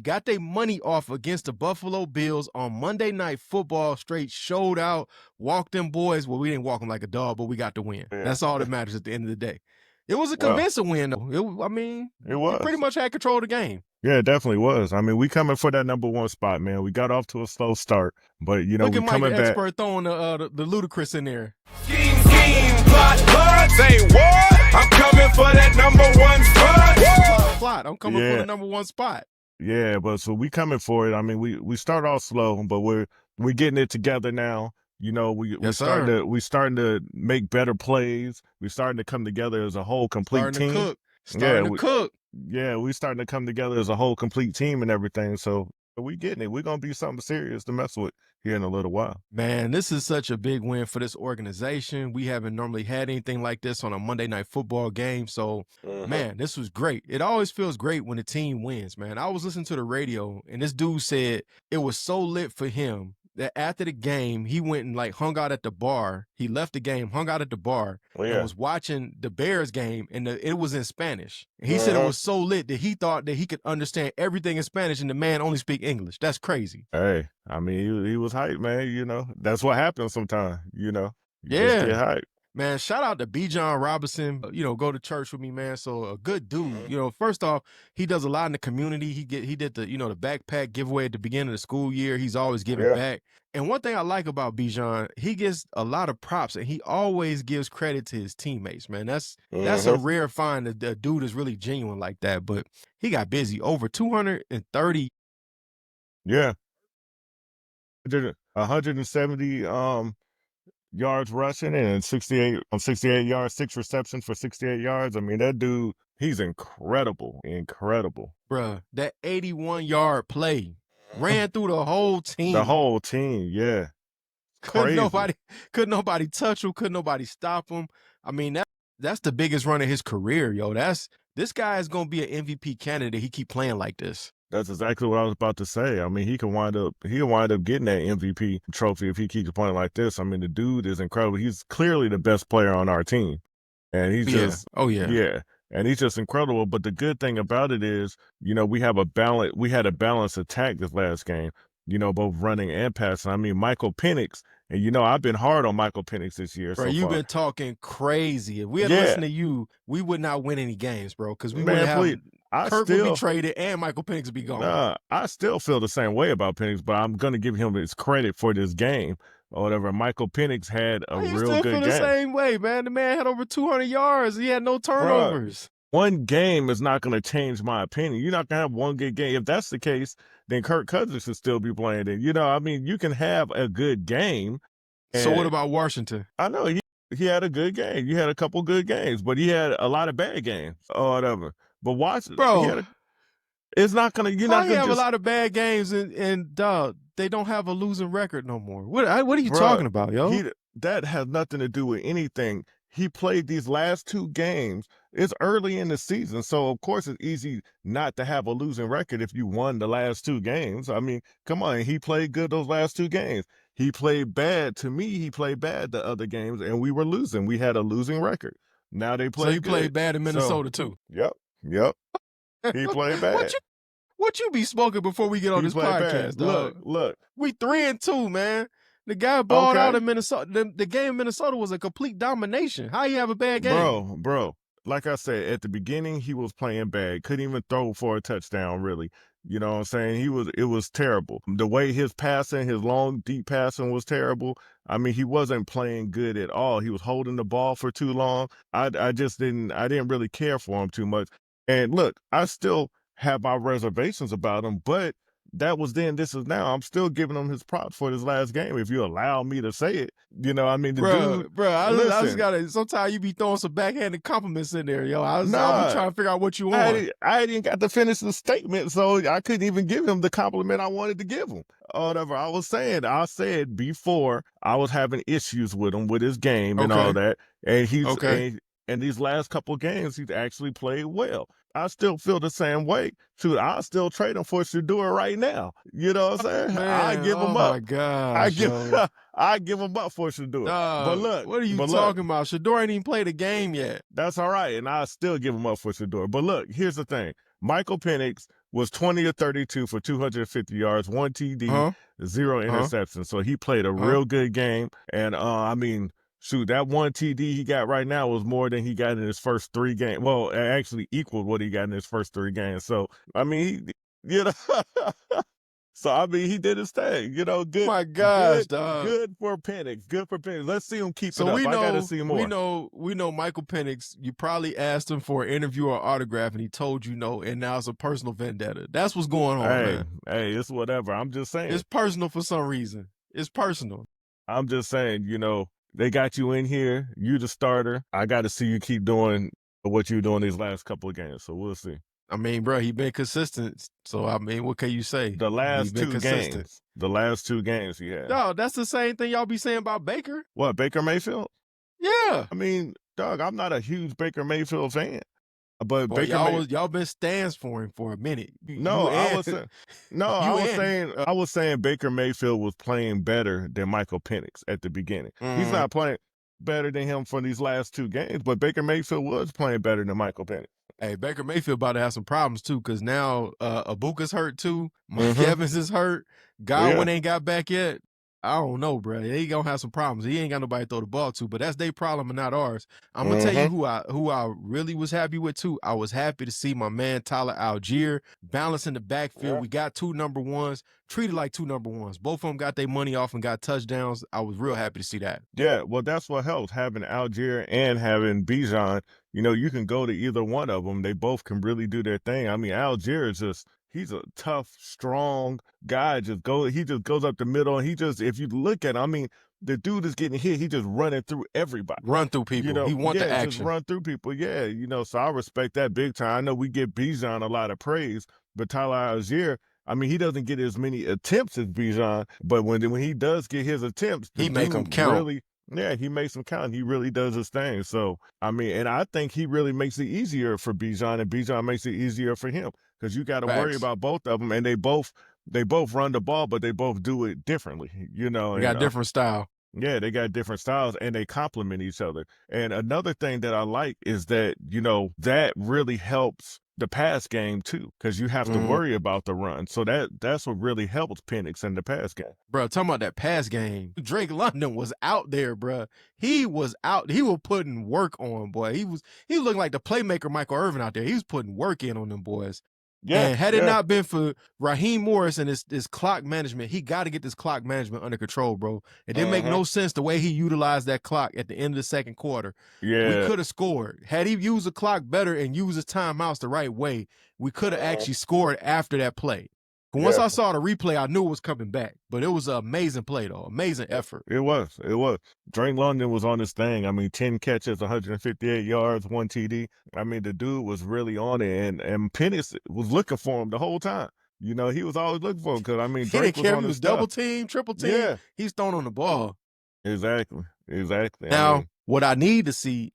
got their money off against the Buffalo Bills on Monday Night Football, straight showed out, walked them boys. Well, we didn't walk them like a dog, but we got the win. Yeah. That's all that matters at the end of the day. It was a convincing win, though. It was. You pretty much had control of the game. Yeah, it definitely was. I mean, we coming for that number one spot, man. We got off to a slow start, but, you know, Look we at Mike, coming the back. expert, throwing the ludicrous in there. Scheme, plot, say what? I'm coming for that number one spot. Plot, I'm coming for the number one spot. Yeah, but so we coming for it. I mean, we start off slow, but we're getting it together now. You know, we starting to make better plays. We starting to come together as a whole complete team. Starting to cook. Yeah, we starting to come together as a whole complete team and everything. So we getting it. We're gonna be something serious to mess with here in a little while. Man, this is such a big win for this organization. We haven't normally had anything like this on a Monday Night Football game. So, man, this was great. It always feels great when a team wins, man. I was listening to the radio, and this dude said it was so lit for him that after the game, he went and like hung out at the bar. He left the game, hung out at the bar, and was watching the Bears game, and it was in Spanish. And he said it was so lit that he thought that he could understand everything in Spanish, and the man only speak English. That's crazy. Hey, I mean, he was hyped, man. You know, that's what happens sometimes, you know. You just get hyped. Man, shout out to Bijan Robinson. You know, go to church with me, man. So a good dude. You know, first off, he does a lot in the community. He did the, you know, the backpack giveaway at the beginning of the school year. He's always giving back. And one thing I like about Bijan, he gets a lot of props, and he always gives credit to his teammates, man. That's a rare find. The dude is really genuine like that. But he got busy. Over 230. Yeah. 170 yards rushing and 68 yards, 6 receptions for 68 yards. I mean, that dude, he's incredible. Bruh, that 81-yard play ran through the whole team. The whole team, yeah. Couldn't nobody touch him, couldn't nobody stop him. I mean, that's the biggest run of his career, yo. This guy is gonna be an MVP candidate. He keep playing like this. That's exactly what I was about to say. I mean, he can wind up getting that MVP trophy if he keeps playing like this. I mean, the dude is incredible. He's clearly the best player on our team. And he's just and he's just incredible. But the good thing about it is, you know, we had a balanced attack this last game, you know, both running and passing. I mean, Michael Penix, and you know, I've been hard on Michael Penix this year. Bro, you've been talking crazy. If we had listened to you, we would not win any games, bro, because we would have Kirk would be traded and Michael Penix would be gone. I still feel the same way about Penix, but I'm going to give him his credit for this game or whatever. Michael Penix had a real good game. I still feel the same way, man. The man had over 200 yards. He had no turnovers. Bro, one game is not going to change my opinion. You're not going to have one good game. If that's the case, then Kirk Cousins should still be playing it. You know, I mean, you can have a good game. So what about Washington? I know he had a good game. You had a couple good games, but he had a lot of bad games or whatever. But Washington, bro, it's not gonna. You're not gonna have a lot of bad games, and dog, they don't have a losing record no more. What are you talking about, yo? That has nothing to do with anything. He played these last 2 games. It's early in the season, so of course it's easy not to have a losing record if you won the last 2 games. I mean, come on, he played good those last 2 games. He played bad. To me, he played bad the other games, and we were losing. We had a losing record. Now they play. So he played bad in Minnesota too. Yep. He played bad. What you be smoking before we get on this podcast, dog? Look. We 3-2, man. The guy balled out in Minnesota. The game in Minnesota was a complete domination. How you have a bad game? Bro. Like I said, at the beginning, he was playing bad. Couldn't even throw for a touchdown, really. You know what I'm saying? It was terrible. The way his passing, his long, deep passing was terrible. I mean, he wasn't playing good at all. He was holding the ball for too long. I didn't really care for him too much. And look, I still have my reservations about him, but that was then, this is now. I'm still giving him his props for this last game, if you allow me to say it. You know, I mean, I just gotta, sometimes you be throwing some backhanded compliments in there, yo. I'll be trying to figure out what you want. I didn't got to finish the statement, so I couldn't even give him the compliment I wanted to give him. Or whatever I was saying. I said before I was having issues with him, with his game and all that. And and these last couple games, he's actually played well. I still feel the same way. Shoot, I'll still trade him for Shador right now. You know what I'm saying? I give him up. Oh, my gosh. I give him up for Shador. But look. What are you talking about? Shador ain't even played a game yet. That's all right, and I still give him up for Shador. But look, here's the thing. Michael Penix was 20 of 32 for 250 yards, 1 TD, Uh-huh. 0 interceptions. So he played a real good game. And I mean, shoot, that 1 TD he got right now was more than he got in his first 3 games. Well, it actually equaled what he got in his first 3 games. So I mean, you know. So I mean, he did his thing. You know, good. My gosh, dog. Good for Penix. Good for Penix. Let's see him keep it So up. we I gotta know, see more. we know Michael Penix. You probably asked him for an interview or autograph, and he told you no, and now it's a personal vendetta. That's what's going on, man. Hey, it's whatever. I'm just saying. It's personal for some reason. It's personal. I'm just saying, you know, they got you in here. You the starter. I got to see you keep doing what you're doing these last couple of games. So we'll see. I mean, bro, he been consistent. So I mean, what can you say? The last 2 consistent. games. The last 2 games he had. No, that's the same thing y'all be saying about Baker. What, Baker Mayfield? Yeah. I mean, dog, I'm not a huge Baker Mayfield fan. But Boy, Baker y'all been stands for him for a minute. I was saying Baker Mayfield was playing better than Michael Penix at the beginning. He's not playing better than him for these last 2 games, but Baker Mayfield was playing better than Michael Penix. Hey, Baker Mayfield about to have some problems too, because now Ibuka's hurt too. Mike Evans is hurt. Godwin ain't got back yet. I don't know, bro. He gonna have some problems. He ain't got nobody to throw the ball to, but that's their problem and not ours. I'm gonna tell you who I really was happy with too. I was happy to see my man Tyler Algier balancing the backfield. We got 2 number ones, treated like 2 number ones. Both of them got their money off and got touchdowns. I was real happy to see that. Yeah, well, that's what helps, having Algier and having Bijan. You know, you can go to either one of them. They both can really do their thing. I mean, Algier is just, he's a tough, strong guy. He just goes up the middle, and if you look at him, I mean, the dude is getting hit. He just running through everybody. Run through people. You know, he want the action. Just run through people. Yeah, you know, so I respect that big time. I know we give Bijan a lot of praise, but Tyler Algier, I mean, he doesn't get as many attempts as Bijan, but when he does get his attempts, he make them count. He makes them count. He really does his thing. So, I mean, and I think he really makes it easier for Bijan, and Bijan makes it easier for him, because you got to worry about both of them, and they both run the ball, but they both do it differently. You know, they got different style. Yeah, they got different styles, and they complement each other. And another thing that I like is that, you know, that really helps the pass game too, because you have to worry about the run. So that's what really helps Penix in the pass game. Bro, talking about that pass game, Drake London was out there, bro. He was out. He was putting work on, boy. He was looking like the playmaker Michael Irvin out there. He was putting work in on them boys. Yeah, and had it not been for Raheem Morris and his clock management, he got to get this clock management under control, bro. It didn't make no sense the way he utilized that clock at the end of the second quarter. Yeah. We could have scored. Had he used the clock better and used his timeouts the right way, we could have actually scored after that play. But once I saw the replay, I knew it was coming back. But it was an amazing play, though. Amazing effort. It was. Drake London was on his thing. I mean, 10 catches, 158 yards, 1 TD. I mean, the dude was really on it, and Penix was looking for him the whole time. You know, he was always looking for him, because, I mean, Drake was on his double team, triple team. Yeah. He's throwing on the ball. Exactly. Now, what I need to see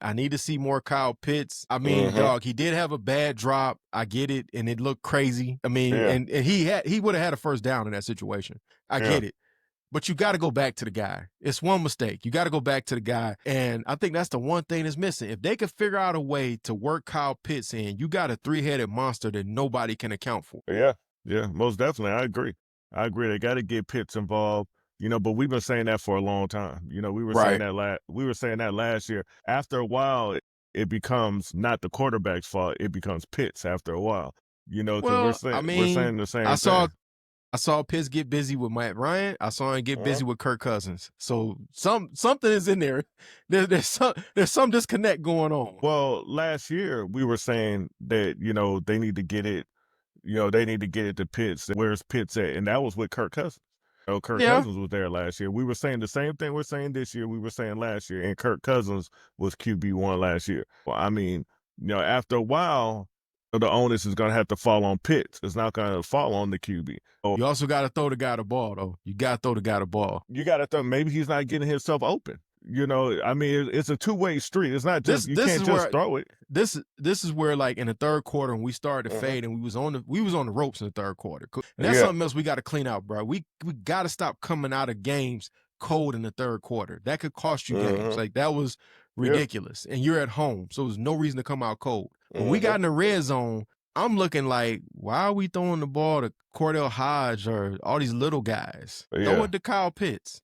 more Kyle Pitts. I mean, dog, he did have a bad drop. I get it, and it looked crazy. I mean, and he would have had a first down in that situation. I get it. But you got to go back to the guy. It's one mistake. You got to go back to the guy. And I think that's the one thing that's missing. If they could figure out a way to work Kyle Pitts in, you got a 3-headed monster that nobody can account for. Yeah, most definitely. I agree. They got to get Pitts involved. You know, but we've been saying that for a long time. You know, we were saying that last year. After a while, it becomes not the quarterback's fault. It becomes Pitts after a while. You know, because we're saying the same thing. I saw Pitts get busy with Matt Ryan. I saw him get busy with Kirk Cousins. So something is in there. There's some disconnect going on. Well, last year we were saying that, you know, they need to get it. You know, they need to get it to Pitts. Where's Pitts at? And that was with Kirk Cousins. Kirk Cousins was there last year. We were saying the same thing we're saying this year. We were saying last year, and Kirk Cousins was QB1 last year. Well, I mean, you know, after a while, the onus is going to have to fall on Pitts. It's not going to fall on the QB. You also got to throw the guy the ball, though. You got to throw the guy the ball. You got to throw. Maybe he's not getting himself open. You know, I mean, it's a two-way street. It's not just you can't just throw it. This is where, like, in the third quarter, when we started to fade, and we was on the ropes in the third quarter. And that's something else we got to clean out, bro. We got to stop coming out of games cold in the third quarter. That could cost you games. Like, that was ridiculous. And you're at home, so there's no reason to come out cold. When we got in the red zone, I'm looking like, why are we throwing the ball to Cordell Hodge or all these little guys? Throw Yeah. it to Kyle Pitts.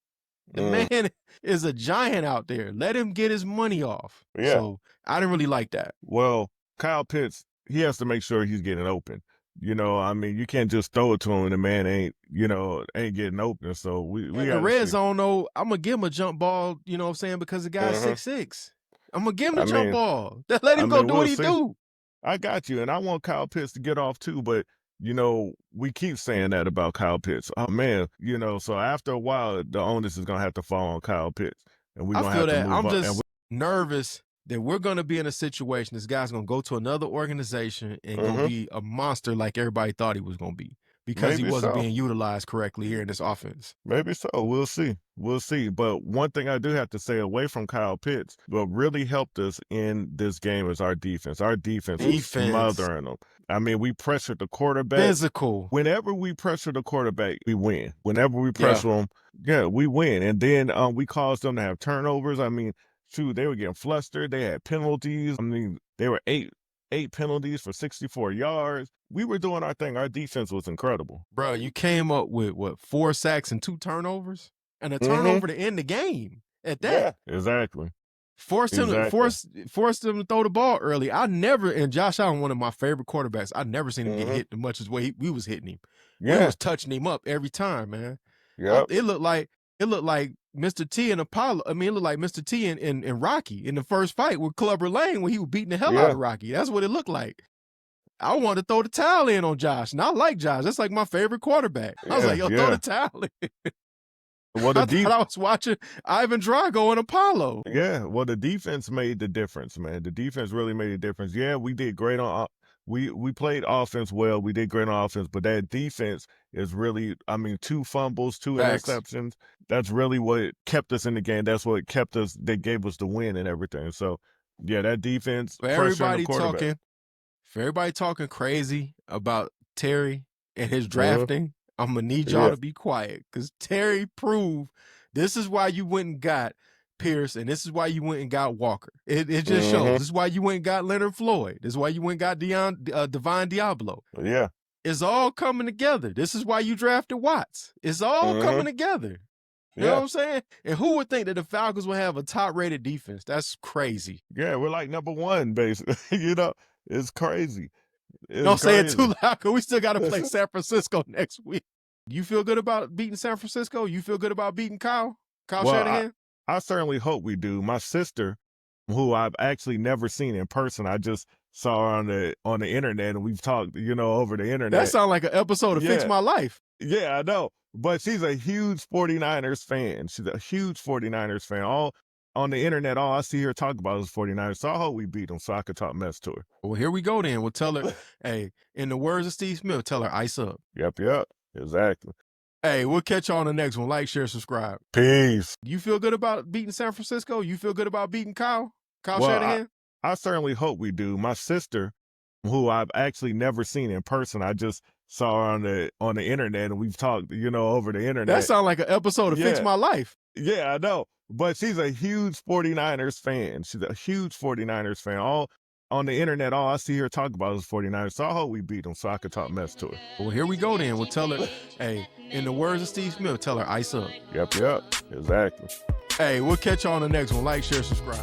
The man is a giant out there. Let him get his money off. Yeah. So I didn't really like that. Well, Kyle Pitts, he has to make sure he's getting open. You know, I mean, you can't just throw it to him and the man ain't getting open. So we In the red zone, though, I'm going to give him a jump ball, you know what I'm saying, because the guy's 6'6". I'm going to give him the jump ball. Let him go do what he do. I got you, and I want Kyle Pitts to get off too, but you know, we keep saying that about Kyle Pitts. Oh man, you know, so after a while, the onus is gonna have to fall on Kyle Pitts, and we're gonna have to move on. I'm just nervous that we're gonna be in a situation. This guy's gonna go to another organization and gonna be a monster like everybody thought he was gonna be because he wasn't being utilized correctly here in this offense. Maybe so. We'll see. We'll see. But one thing I do have to say away from Kyle Pitts, what really helped us in this game is our defense. Our defense was smothering them. I mean, we pressured the quarterback. Physical. Whenever we pressure the quarterback, we win. Whenever we pressure them, we win. And then we caused them to have turnovers. I mean, shoot, they were getting flustered. They had penalties. I mean, they were eight penalties for 64 yards. We were doing our thing. Our defense was incredible. Bro, you came up with, 4 sacks and 2 turnovers? And a turnover to end the game at that. Yeah, exactly. Forced him to throw the ball early. And Josh Allen, one of my favorite quarterbacks, I never seen him get hit as much as we was hitting him. Yeah. We was touching him up every time, man. Yeah. It looked like Mr. T and Apollo. I mean, it looked like Mr. T and Rocky in the first fight with Clubber Lang when he was beating the hell out of Rocky. That's what it looked like. I wanted to throw the towel in on Josh, and I like Josh. That's like my favorite quarterback. I was like, yo, throw the towel in. Well, I thought I was watching Ivan Drago and Apollo. Yeah, well, the defense made the difference, man. The defense really made a difference. Yeah, we did great on we played offense well. We did great on offense, but that defense is really, I mean, 2 fumbles, 2 interceptions. That's really what kept us in the game. That's what that gave us the win and everything. So, yeah, that defense. For everybody talking crazy about Terry and his drafting, I'm going to need y'all to be quiet because Terry proved this is why you went and got Pierce and this is why you went and got Walker. It just shows. This is why you went and got Leonard Floyd. This is why you went and got Divine Diablo. Yeah. It's all coming together. This is why you drafted Watts. It's all coming together. You know what I'm saying? And who would think that the Falcons would have a top-rated defense? That's crazy. Yeah, we're like number 1, basically. You know, it's crazy. Don't say it too loud, because we still got to play San Francisco next week. You feel good about beating San Francisco? You feel good about beating Kyle Shanahan? I certainly hope we do. My sister, who I've actually never seen in person, I just saw her on the internet, and we've talked, over the internet. That sounds like an episode of Fix My Life. Yeah, I know. But she's a huge 49ers fan. She's a huge 49ers fan. All on the internet, all I see her talk about is 49ers. So I hope we beat them so I could talk mess to her. Well, here we go then. We'll tell her, hey, in the words of Steve Smith, tell her ice up. Yep. Exactly. Hey, we'll catch y'all on the next one. Like, share, subscribe. Peace. You feel good about beating San Francisco? You feel good about beating Kyle Shanahan? I certainly hope we do. My sister, who I've actually never seen in person, I just saw her on the internet, and we've talked, over the internet. That sounds like an episode of Fix My Life. Yeah, I know. But she's a huge 49ers fan. She's a huge 49ers fan. All on the internet, all I see her talk about is 49ers. So I hope we beat them so I could talk mess to her. Well, here we go then. We'll tell her, hey, in the words of Steve Smith, tell her ice up. Yep. Exactly. Hey, we'll catch y'all on the next one. Like, share, subscribe.